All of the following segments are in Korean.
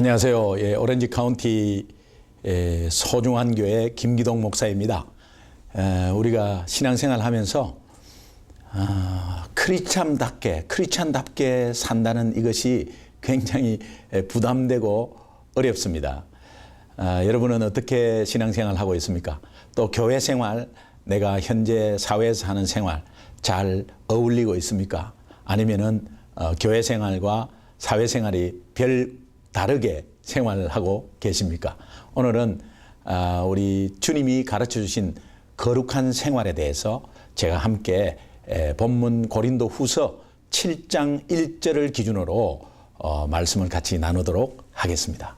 안녕하세요. 오렌지 카운티 소중한 교회 김기동 목사입니다. 우리가 신앙생활 하면서 크리스찬답게 산다는 이것이 굉장히 부담되고 어렵습니다. 여러분은 어떻게 신앙생활 하고 있습니까? 또 교회 생활, 내가 현재 사회에서 하는 생활 잘 어울리고 있습니까? 아니면은 교회 생활과 사회 생활이 별 다르게 생활을 하고 계십니까? 오늘은 우리 주님이 가르쳐 주신 거룩한 생활에 대해서 제가 함께 본문 고린도 후서 7장 1절을 기준으로 말씀을 같이 나누도록 하겠습니다.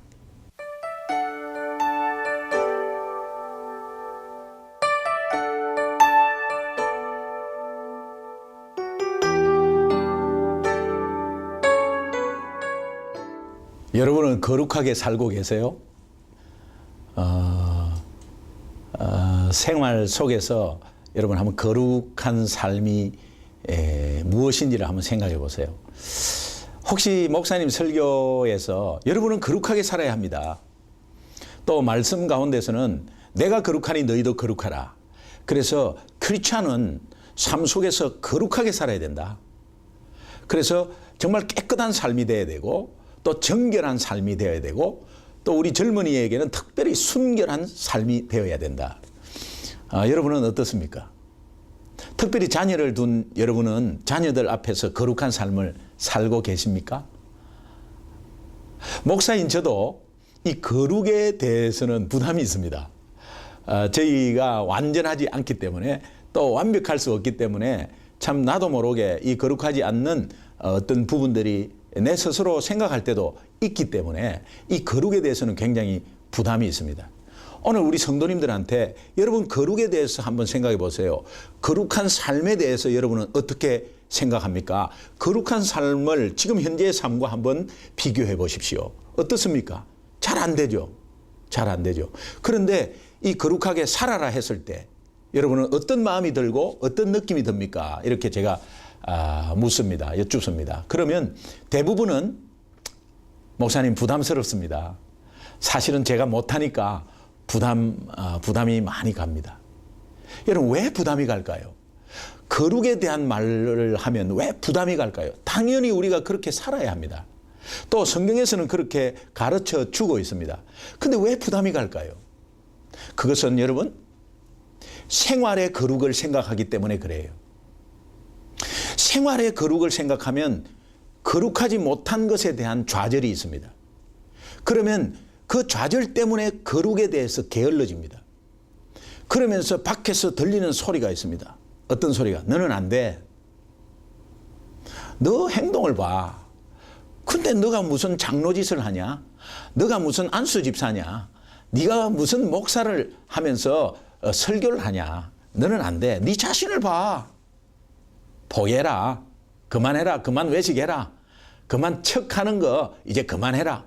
여러분은 거룩하게 살고 계세요? 생활 속에서 여러분 한번 거룩한 삶이 무엇인지를 한번 생각해 보세요. 혹시 목사님 설교에서 여러분은 거룩하게 살아야 합니다. 또 말씀 가운데서는 내가 거룩하니 너희도 거룩하라. 그래서 크리스찬은 삶 속에서 거룩하게 살아야 된다. 그래서 정말 깨끗한 삶이 되어야 되고 또 정결한 삶이 되어야 되고 또 우리 젊은이에게는 특별히 순결한 삶이 되어야 된다. 여러분은 어떻습니까? 특별히 자녀를 둔 여러분은 자녀들 앞에서 거룩한 삶을 살고 계십니까? 목사인 저도 이 거룩에 대해서는 부담이 있습니다. 저희가 완전하지 않기 때문에 또 완벽할 수 없기 때문에 참 나도 모르게 이 거룩하지 않는 어떤 부분들이 내 스스로 생각할 때도 있기 때문에 이 거룩에 대해서는 굉장히 부담이 있습니다. 오늘 우리 성도님들한테 여러분 거룩에 대해서 한번 생각해 보세요. 거룩한 삶에 대해서 여러분은 어떻게 생각합니까? 거룩한 삶을 지금 현재의 삶과 한번 비교해 보십시오. 어떻습니까? 잘 안 되죠. 잘 안 되죠. 그런데 이 거룩하게 살아라 했을 때 여러분은 어떤 마음이 들고 어떤 느낌이 듭니까? 이렇게 제가 묻습니다. 여쭙습니다. 그러면 대부분은 목사님 부담스럽습니다. 사실은 제가 못하니까 부담이 많이 갑니다. 여러분 왜 부담이 갈까요? 거룩에 대한 말을 하면 왜 부담이 갈까요? 당연히 우리가 그렇게 살아야 합니다. 또 성경에서는 그렇게 가르쳐 주고 있습니다. 근데 왜 부담이 갈까요? 그것은 여러분 생활의 거룩을 생각하기 때문에 그래요. 생활의 거룩을 생각하면 거룩하지 못한 것에 대한 좌절이 있습니다. 그러면 그 좌절 때문에 거룩에 대해서 게을러집니다. 그러면서 밖에서 들리는 소리가 있습니다. 어떤 소리가? 너는 안 돼. 너 행동을 봐. 근데 너가 무슨 장로짓을 하냐? 너가 무슨 안수 집사냐? 네가 무슨 목사를 하면서 설교를 하냐? 너는 안 돼. 네 자신을 봐. 포기해라. 그만해라. 그만 외식해라. 그만 척하는 거 이제 그만해라.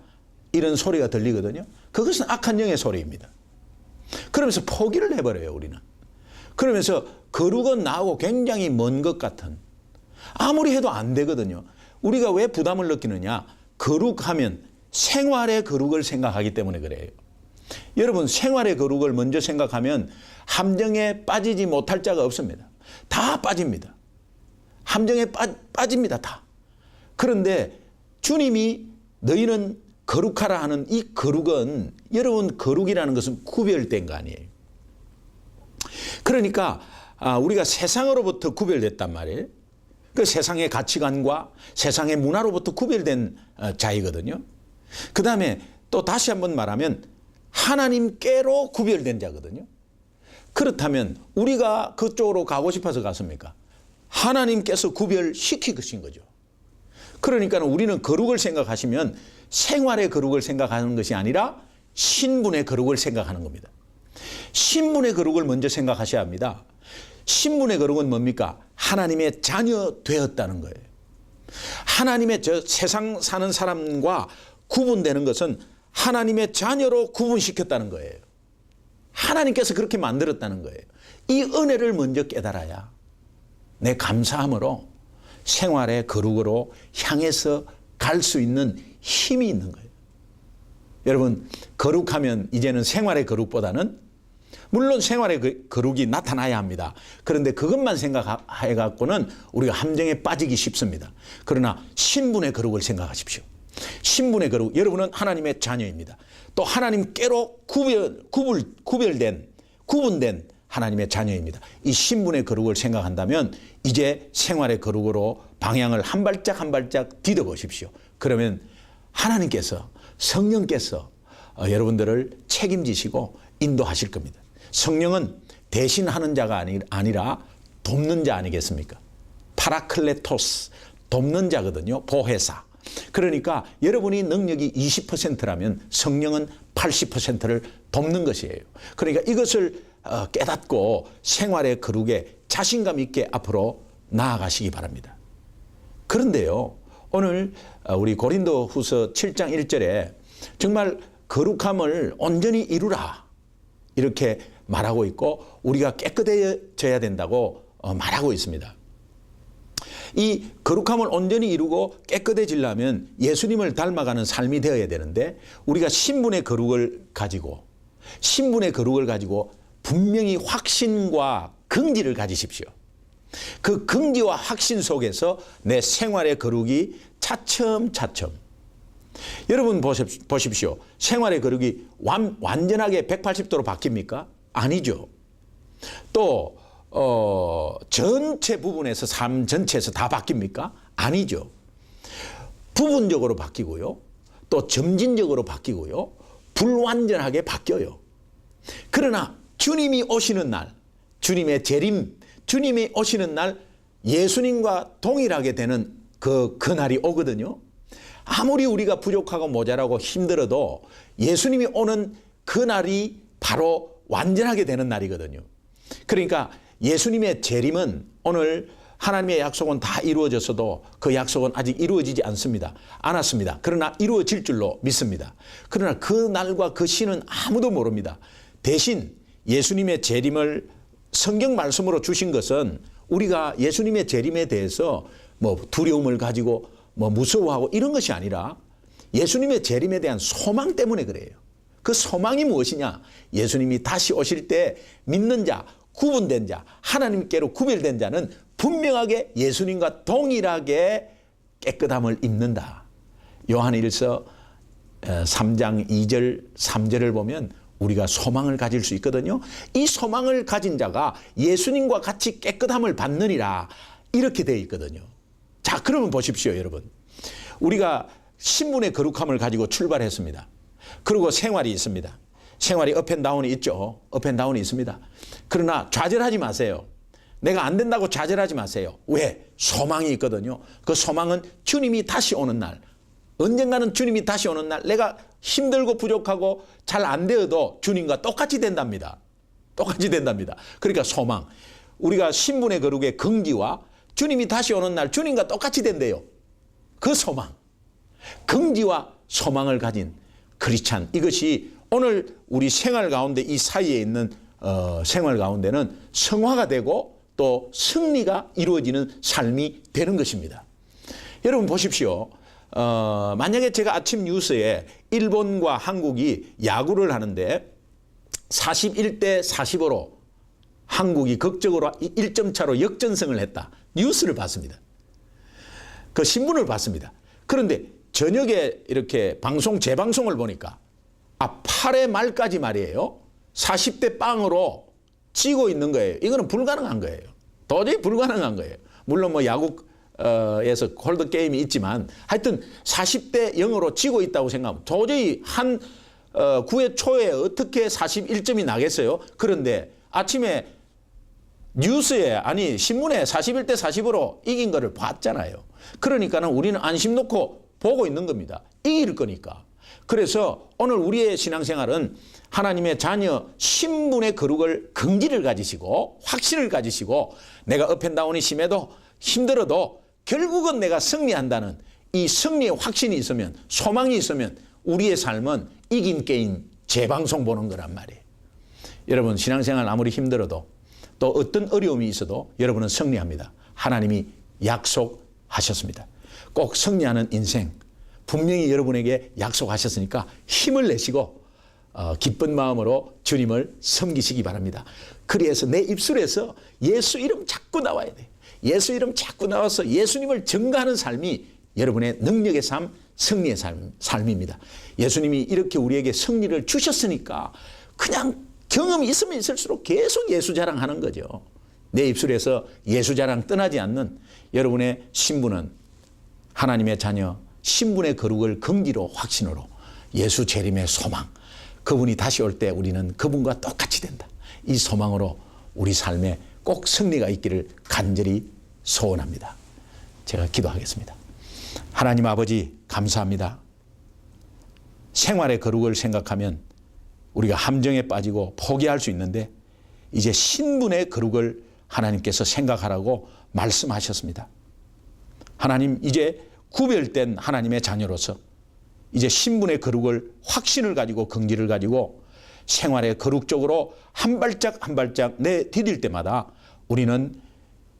이런 소리가 들리거든요. 그것은 악한 영의 소리입니다. 그러면서 포기를 해버려요, 우리는. 그러면서 거룩은 나하고 굉장히 먼 것 같은, 아무리 해도 안 되거든요. 우리가 왜 부담을 느끼느냐? 거룩하면 생활의 거룩을 생각하기 때문에 그래요. 여러분 생활의 거룩을 먼저 생각하면 함정에 빠지지 못할 자가 없습니다. 다 빠집니다. 함정에 빠집니다. 다. 그런데 주님이 너희는 거룩하라 하는 이 거룩은 여러분 거룩이라는 것은 구별된 거 아니에요. 그러니까 우리가 세상으로부터 구별됐단 말이에요. 그 세상의 가치관과 세상의 문화로부터 구별된 자이거든요. 그 다음에 또 다시 한번 말하면 하나님께로 구별된 자거든요. 그렇다면 우리가 그쪽으로 가고 싶어서 갔습니까? 하나님께서 구별시키신 거죠. 그러니까 우리는 거룩을 생각하시면 생활의 거룩을 생각하는 것이 아니라 신분의 거룩을 생각하는 겁니다. 신분의 거룩을 먼저 생각하셔야 합니다. 신분의 거룩은 뭡니까? 하나님의 자녀 되었다는 거예요. 하나님의 세상 사는 사람과 구분되는 것은 하나님의 자녀로 구분시켰다는 거예요. 하나님께서 그렇게 만들었다는 거예요. 이 은혜를 먼저 깨달아야 내 감사함으로 생활의 거룩으로 향해서 갈 수 있는 힘이 있는 거예요. 여러분, 거룩하면 이제는 생활의 거룩보다는, 물론 생활의 거룩이 나타나야 합니다. 그런데 그것만 생각해 갖고는 우리가 함정에 빠지기 쉽습니다. 그러나 신분의 거룩을 생각하십시오. 신분의 거룩, 여러분은 하나님의 자녀입니다. 또 하나님께로 구분된 하나님의 자녀입니다. 이 신분의 거룩을 생각한다면 이제 생활의 거룩으로 방향을 한 발짝 한 발짝 디뎌 보십시오. 그러면 하나님께서, 성령께서 여러분들을 책임지시고 인도하실 겁니다. 성령은 대신하는 자가 아니라 돕는 자 아니겠습니까? 파라클레토스, 돕는 자거든요. 보혜사. 그러니까 여러분이 능력이 20%라면 성령은 80%를 돕는 것이에요. 그러니까 이것을 깨닫고 생활의 거룩에 자신감 있게 앞으로 나아가시기 바랍니다. 그런데요, 오늘 우리 고린도후서 7장 1절에 정말 거룩함을 온전히 이루라 이렇게 말하고 있고 우리가 깨끗해져야 된다고 말하고 있습니다. 이 거룩함을 온전히 이루고 깨끗해지려면 예수님을 닮아가는 삶이 되어야 되는데 우리가 신분의 거룩을 가지고 분명히 확신과 긍지를 가지십시오. 그 긍지와 확신 속에서 내 생활의 거룩이 차츰차츰, 여러분 보십시오. 생활의 거룩이 완전하게 180도로 바뀝니까? 아니죠. 또 전체 부분에서 삶 전체에서 다 바뀝니까? 아니죠. 부분적으로 바뀌고요. 또 점진적으로 바뀌고요. 불완전하게 바뀌어요. 그러나 주님이 오시는 날, 주님의 재림, 주님이 오시는 날 예수님과 동일하게 되는 그날이 오거든요. 아무리 우리가 부족하고 모자라고 힘들어도 예수님이 오는 그날이 바로 완전하게 되는 날이거든요. 그러니까 예수님의 재림은 오늘 하나님의 약속은 다 이루어졌어도 그 약속은 아직 이루어지지 않았습니다. 그러나 이루어질 줄로 믿습니다. 그러나 그 날과 그 시는 아무도 모릅니다. 대신 예수님의 재림을 성경 말씀으로 주신 것은 우리가 예수님의 재림에 대해서 뭐 두려움을 가지고 뭐 무서워하고 이런 것이 아니라 예수님의 재림에 대한 소망 때문에 그래요. 그 소망이 무엇이냐? 예수님이 다시 오실 때 믿는 자, 구분된 자, 하나님께로 구별된 자는 분명하게 예수님과 동일하게 깨끗함을 입는다. 요한일서 3장 2절 3절을 보면 우리가 소망을 가질 수 있거든요. 이 소망을 가진 자가 예수님과 같이 깨끗함을 받느니라 이렇게 되어 있거든요. 자, 그러면 보십시오, 여러분. 우리가 신분의 거룩함을 가지고 출발했습니다. 그리고 생활이 있습니다. 생활이 업앤다운이 있죠. 업앤다운이 있습니다. 그러나 좌절하지 마세요. 내가 안 된다고 좌절하지 마세요. 왜? 소망이 있거든요. 그 소망은 주님이 다시 오는 날, 언젠가는 주님이 다시 오는 날 내가 힘들고 부족하고 잘 안 되어도 주님과 똑같이 된답니다. 똑같이 된답니다. 그러니까 소망. 우리가 신분의 거룩의 긍지와 주님이 다시 오는 날 주님과 똑같이 된대요. 그 소망. 긍지와 소망을 가진 크리스찬. 이것이 오늘 우리 생활 가운데 이 사이에 있는 생활 가운데는 성화가 되고 또 승리가 이루어지는 삶이 되는 것입니다. 여러분 보십시오. 만약에 제가 아침 뉴스에 일본과 한국이 야구를 하는데 41대 45로 한국이 극적으로 1점 차로 역전승을 했다. 뉴스를 봤습니다. 그 신문을 봤습니다. 그런데 저녁에 이렇게 재방송을 보니까 8회 말까지 말이에요. 40대 빵으로 지고 있는 거예요. 이거는 불가능한 거예요. 도저히 불가능한 거예요. 물론 뭐 야구에서 홀드 게임이 있지만 하여튼 40대 0으로 지고 있다고 생각하면 도저히 한 9회 초에 어떻게 41점이 나겠어요? 그런데 아침에 뉴스에 신문에 41대 40으로 이긴 거를 봤잖아요. 그러니까는 우리는 안심 놓고 보고 있는 겁니다. 이길 거니까. 그래서 오늘 우리의 신앙생활은 하나님의 자녀 신분의 거룩을 긍지를 가지시고 확신을 가지시고 내가 업앤다운이 심해도 힘들어도 결국은 내가 승리한다는 이 승리의 확신이 있으면 소망이 있으면 우리의 삶은 이긴 게임 재방송 보는 거란 말이에요. 여러분 신앙생활 아무리 힘들어도 또 어떤 어려움이 있어도 여러분은 승리합니다. 하나님이 약속하셨습니다. 꼭 승리하는 인생, 분명히 여러분에게 약속하셨으니까 힘을 내시고 기쁜 마음으로 주님을 섬기시기 바랍니다. 그래서 내 입술에서 예수 이름 자꾸 나와야 돼. 예수 이름 자꾸 나와서 예수님을 증거하는 삶이 여러분의 능력의 삶, 승리의 삶입니다. 예수님이 이렇게 우리에게 승리를 주셨으니까 그냥 경험이 있으면 있을수록 계속 예수 자랑하는 거죠. 내 입술에서 예수 자랑 떠나지 않는 여러분의 신분은 하나님의 자녀, 신분의 거룩을 긍지로 확신으로 예수 재림의 소망, 그분이 다시 올 때 우리는 그분과 똑같이 된다. 이 소망으로 우리 삶에 꼭 승리가 있기를 간절히 소원합니다. 제가 기도하겠습니다. 하나님 아버지 감사합니다. 생활의 거룩을 생각하면 우리가 함정에 빠지고 포기할 수 있는데 이제 신분의 거룩을 하나님께서 생각하라고 말씀하셨습니다. 하나님 이제 구별된 하나님의 자녀로서 이제 신분의 거룩을 확신을 가지고 긍지를 가지고 생활의 거룩적으로 한 발짝 한 발짝 내디딜 때마다 우리는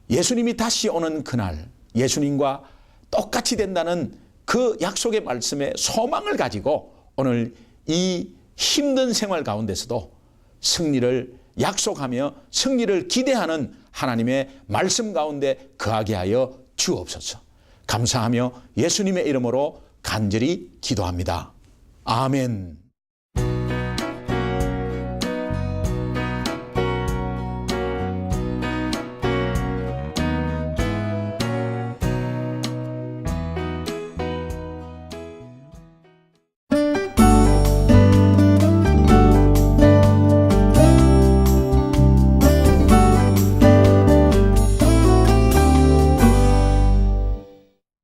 예수님이 다시 오는 그날 예수님과 똑같이 된다는 그 약속의 말씀에 소망을 가지고 오늘 이 힘든 생활 가운데서도 승리를 약속하며 승리를 기대하는 하나님의 말씀 가운데 거하게 하여 주옵소서. 감사하며 예수님의 이름으로 간절히 기도합니다. 아멘.